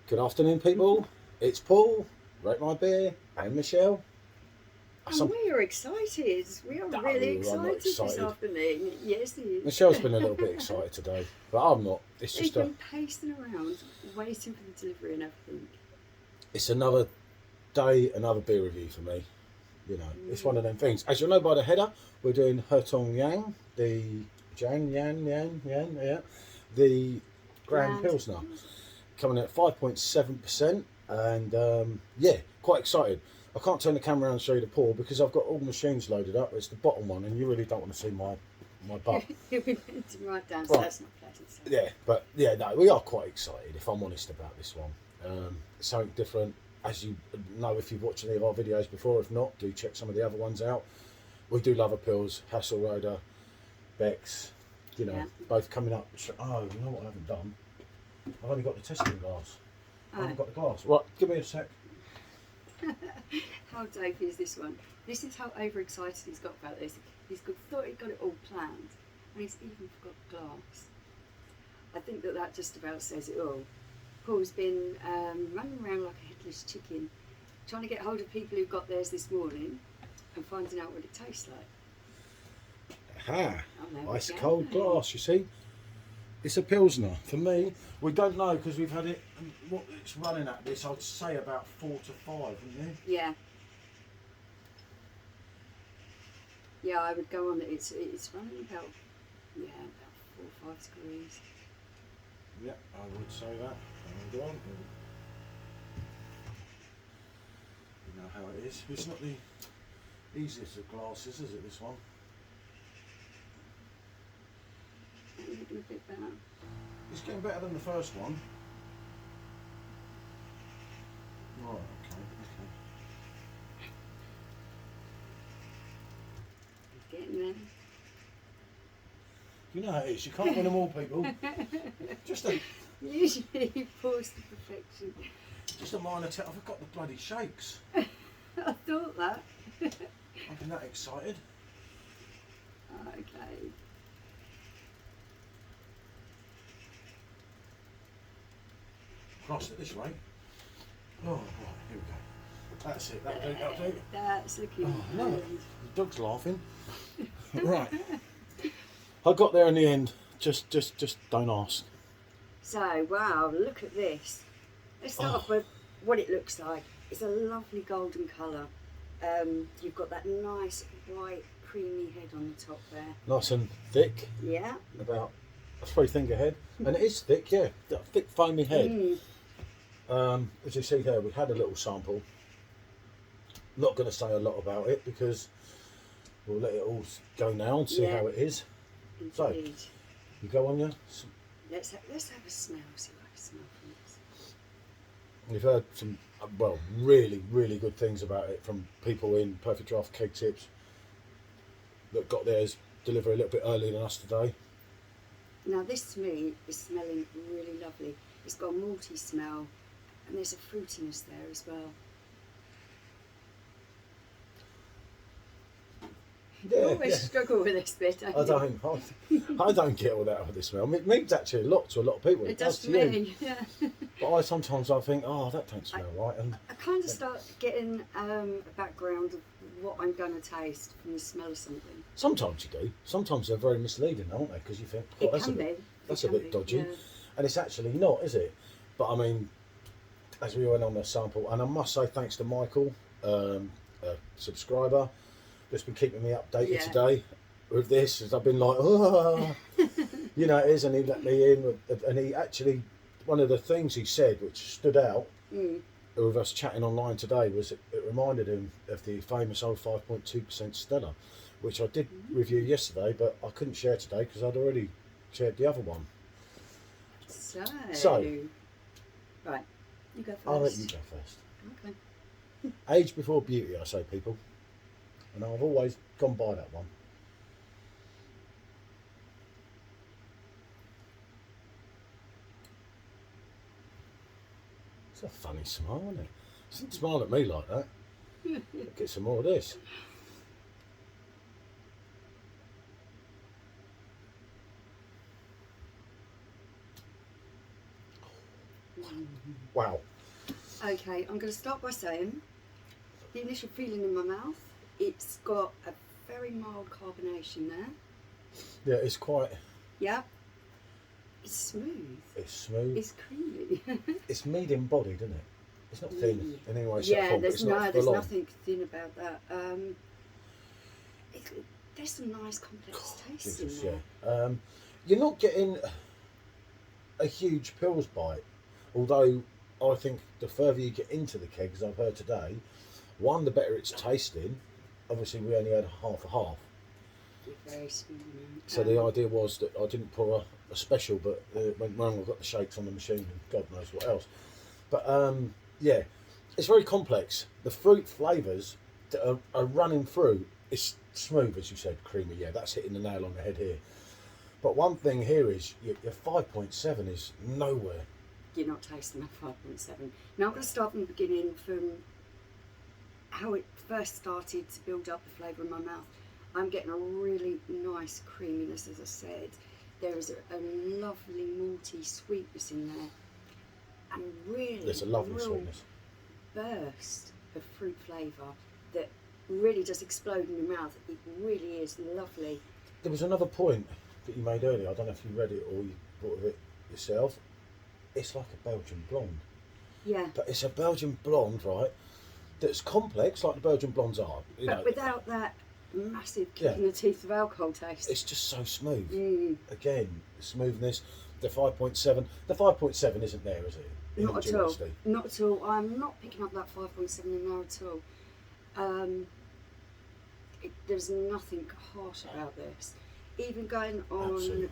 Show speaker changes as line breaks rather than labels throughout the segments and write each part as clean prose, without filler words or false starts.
Good afternoon, people. It's Paul, Rate My Beer, and Michelle.
And we are excited. We are really excited this afternoon. Yes, it is.
Michelle's been a little bit excited today, but I'm not. It's just
She's been pacing around, waiting for the delivery and everything.
It's another day, another beer review for me. You know, it's one of them things. As you'll know by the header, we're doing Hertog Jan, the the Grand Pilsener, coming in at 5.7%, and yeah, quite excited. I can't turn the camera around and show you the pour because I've got all the machines loaded up. It's the bottom one, and you really don't want to see my butt.
You'll be meant right down, so that's not pleasant. So.
Yeah, but yeah, no, we are quite excited, if I'm honest about this one. It's something different. As you know, if you've watched any of our videos before, if not, do check some of the other ones out. We do love a Pils, Hasselroder, Beck's, you know, both coming up. Oh, you know what I haven't done? I've only got the testing glass. I haven't got the glass. Right, give me a sec.
How dope is this one? This is how overexcited he's got about this. Thought he'd got it all planned, and he's even forgot glass. I think that just about says it all. Paul's been running around like a headless chicken, trying to get hold of people who got theirs this morning and finding out what it tastes like.
Aha! Ice cold glass, you see? It's a Pilsner. For me, we don't know because we've had it, what it's running at this, I'd say about 4 to 5, wouldn't you?
Yeah. Yeah, I would go on that it's running about 4 or 5 degrees.
Yeah, I would say that. Hold on. You know how it is. It's not the easiest of glasses, is it, this one?
A bit better.
It's getting better than the first one. Right, okay.
Getting there.
You know how it is, you can't win them all, people.
Usually he pours to perfection.
Just a minor tip. I've got the bloody shakes.
I thought that.
I've been that excited.
Okay.
Cross it this way. Oh, right, here we go. That's it, that'll do.
That's looking
good. No, the dog's laughing. Right. I got there in the end. Just don't ask.
So, wow, look at this. Let's start off with what it looks like. It's a lovely golden colour. You've got that nice white creamy head on the top there.
Nice and thick.
Yeah.
About a 3-finger head. And it is thick, yeah. That thick foamy head. As you see there, we had a little sample. Not going to say a lot about it because we'll let it all go now and see how it is.
Indeed.
So, you go on, yeah?
Let's have a smell, see what I smell from this.
We've heard some, well, really, really good things about it from people in Perfectdraft Keg Tips that got theirs delivery a little bit earlier than us today.
Now this to me is smelling really lovely. It's got a malty smell and there's a fruitiness there as well.
Yeah,
I always struggle with this bit.
I don't get all that with this smell. It means actually a lot to a lot of people.
It does to me. Yeah.
But sometimes I think, oh, that don't smell right. And
I kind of start getting a background of what I'm going to taste from the smell of something.
Sometimes you do. Sometimes they're very misleading, aren't they? Because you think, oh, that's a bit dodgy, and it's actually not, is it? But I mean, as we went on the sample, and I must say thanks to Michael, a subscriber, just been keeping me updated today with this, as I've been like, oh, you know, it is, and he let me in, and he actually, one of the things he said which stood out with us chatting online today was it reminded him of the famous old 5.2% Stella, which I did review yesterday, but I couldn't share today because I'd already shared the other one.
So right, you go first.
I'll let you go first.
Okay.
Age before beauty, I say, people. And I've always gone by that one. It's a funny smile, isn't it? Doesn't smile at me like that. Get some more of this. Wow.
Okay, I'm going to start by saying the initial feeling in my mouth, it's got a very mild carbonation there.
Yeah, it's quite...
Yeah. It's smooth.
It's smooth.
It's creamy.
It's medium bodied, isn't it? It's not thin in any way.
Yeah, there's nothing thin about that. There's some nice complex tastes in there.
Yeah. You're not getting a huge Pils bite, although I think the further you get into the keg, as I've heard today, one, the better it's tasting. Obviously, we only had half a half.
Very smooth.
So the idea was that I didn't pour a special, but went wrong. I got the shakes on the machine and God knows what else. But yeah, it's very complex. The fruit flavours that are running through, it's smooth, as you said, creamy. Yeah, that's hitting the nail on the head here. But one thing here is your 5.7 is nowhere.
You're not tasting that 5.7. Now I'm going to start from the beginning, from how it first started to build up the flavour in my mouth. I'm getting a really nice creaminess, as I said. There is a lovely malty sweetness in there, and really
there's a lovely sweetness,
burst of fruit flavour that really does explode in your mouth. It really is lovely.
There was another point that you made earlier. I don't know if you read it or you thought of it yourself. It's like a Belgian blonde.
Yeah.
But it's a Belgian blonde, right? That's complex, like the Belgian blondes are.
But without that massive kick in the teeth of alcohol taste.
It's just so smooth. Again, the smoothness, the 5.7. The 5.7 isn't there, is it?
Not at all. Not at all. I'm not picking up that 5.7 in there at all. There's nothing harsh about this. Even going on,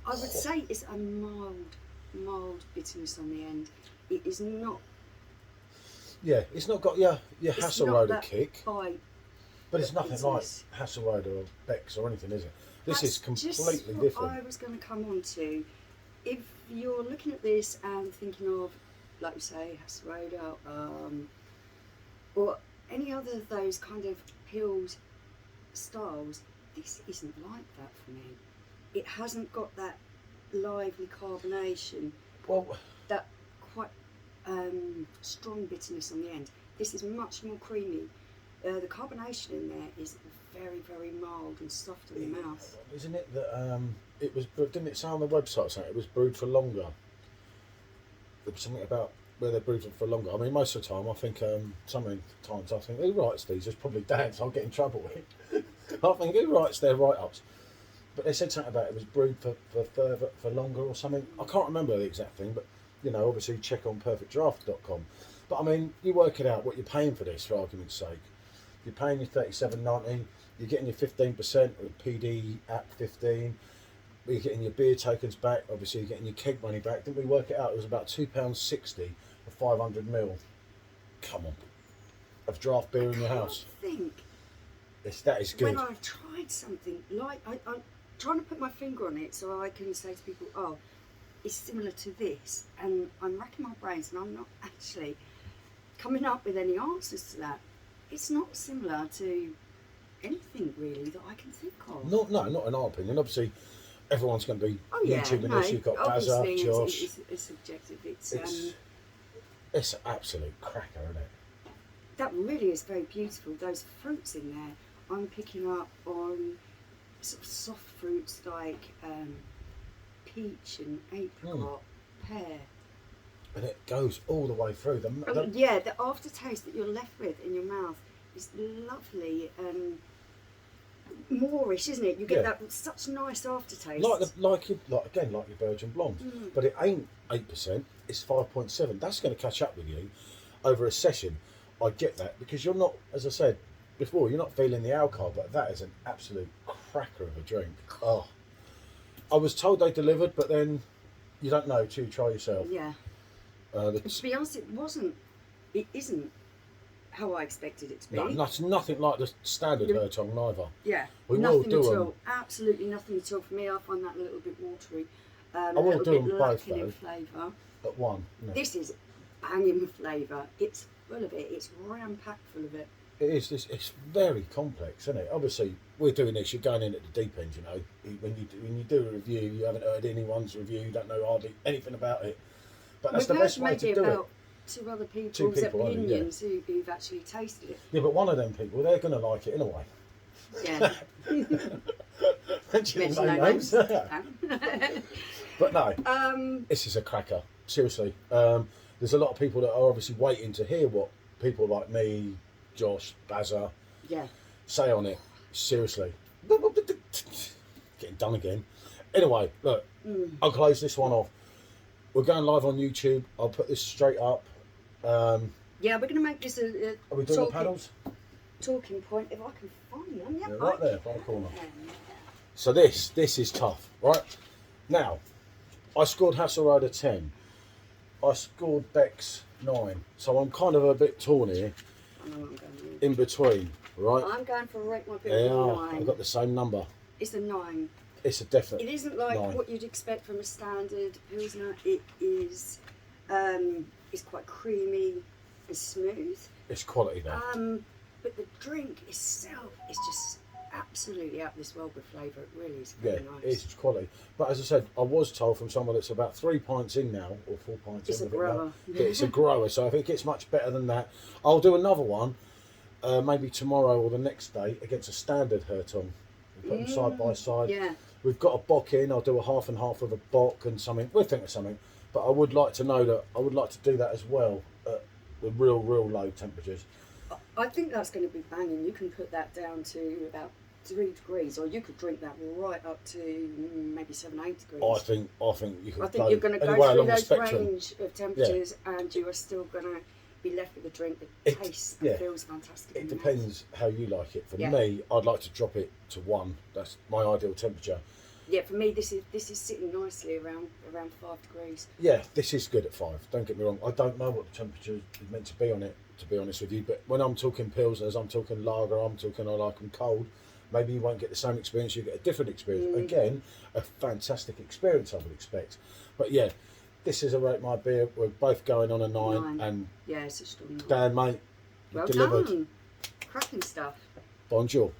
I would say it's a mild bitterness on the end. It is not.
Yeah, it's not got your Hasselroder kick.
Bite.
But it's nothing like Hasselroder or Beck's or anything, is it? This is completely different.
I was going to come on to, if you're looking at this and thinking of, like you say, Hasselroder, or any other of those kind of Pils styles, this isn't like that for me. It hasn't got that lively carbonation, that quite strong bitterness on the end. This is much more creamy. The carbonation in there is very, very mild and soft in the mouth.
Isn't it that it was? Didn't it say on the website something? It was brewed for longer. There was something about where they brewed it for longer. I mean, most of the time, I think sometimes I think who writes these? It's probably Dan, so I'll get in trouble with it. I think who writes their write-ups? But they said something about it was brewed for longer or something. I can't remember the exact thing, but you know, obviously check on perfectdraft.com. But I mean, you work it out what you're paying for this, for argument's sake. You're paying your $37.90. You're getting your 15% with PD at 15. You're getting your beer tokens back. Obviously, you're getting your keg money back. Didn't we work it out? It was about £2.60 for 500ml. Come on, of draft beer in your house.
I think
that is good.
When I've tried something like I'm trying to put my finger on it so I can say to people, oh, it's similar to this, and I'm racking my brains and I'm not actually coming up with any answers to that. It's not similar to anything really that I can think of.
Not in our opinion. Obviously, everyone's going to be YouTubing this. You've got Bazza, Josh.
It's subjective.
It's an absolute cracker, isn't it?
That really is very beautiful. Those fruits in there, I'm picking up on sort of soft fruits like peach and apricot, pear.
And it goes all the way through.
The aftertaste that you're left with in your mouth is lovely and moorish, isn't it? You get that such nice aftertaste.
Like your Belgian blonde. But it ain't 8%, it's 5.7. That's going to catch up with you over a session. I get that, because you're not, as I said before, you're not feeling the alcohol, but that is an absolute cracker of a drink. Oh, I was told they delivered, but then you don't know till you try yourself.
Yeah. To be honest, it isn't how I expected it to be.
No, nothing like the standard Hertog neither.
Yeah,
we
nothing
will do
at all.
them.
Absolutely nothing at all. For me, I find that a little bit watery.
I will do them both though.
In flavour.
But one. No.
This is banging with flavour. It's full of it. It's ram-packed full of it.
It is. It's very complex, isn't it? Obviously, we're doing this. You're going in at the deep end, you know. When you do a review, you haven't heard anyone's review. You don't know hardly anything about it. But that's the best way to do it.
Two other people's opinions who've actually tasted it.
Yeah, but one of them people, they're going to like it anyway.
Yeah.
Mention no names. But no, this is a cracker. Seriously. There's a lot of people that are obviously waiting to hear what people like me, Josh, Bazza, say on it. Seriously. Getting done again. Anyway, look, I'll close this one off. We're going live on YouTube. I'll put this straight up.
Yeah, we're going to make this a
are we doing the paddles?
Talking point, if I can find them.
Yeah, right there, by the corner. So this is tough, right? Now, I scored Hasselrod a 10. I scored Beck's 9. So I'm kind of a bit torn here.
I know what I'm going with.
In between, right?
I'm going for a rate my bit
Yeah,
9.
I've got the same number.
It's a 9.
It's a definite.
It isn't like
9.
what you'd expect from a standard Pilsner. It is it's quite creamy and smooth.
It's quality though.
But the drink itself is just absolutely out of this world with flavour. It really is very nice.
It's quality. But as I said, I was told from someone that's about 3 pints in now, or 4 pints
it's
in.
It's a grower.
It's a grower, so I think it's much better than that. I'll do another one, maybe tomorrow or the next day, against a standard Hertog. We put them side by side.
Yeah.
We've got a bock in. I'll do a half and half of a bock and something. We'll think of something. But I would like to know that. I would like to do that as well at the real low temperatures.
I think that's going to be banging. You can put that down to about 3 degrees, or you could drink that right up to maybe 7, 8 degrees.
I think you could.
I think you're going to go through those range of temperatures, and you are still going to be left with a drink that tastes and feels fantastic.
It depends how you like it. For me, I'd like to drop it to 1. That's my ideal temperature.
Yeah, for me, this is sitting nicely around 5 degrees.
Yeah, this is good at 5. Don't get me wrong. I don't know what the temperature is meant to be on it, to be honest with you. But when I'm talking Pilsners, I'm talking lager, I like them cold. Maybe you won't get the same experience, you get a different experience. Again, a fantastic experience, I would expect. But yeah, this is a rate my beer. We're both going on a 9. And
yeah, it's a strong 9.
Dan, mate,
well
delivered.
Done. Cracking stuff.
Bonjour.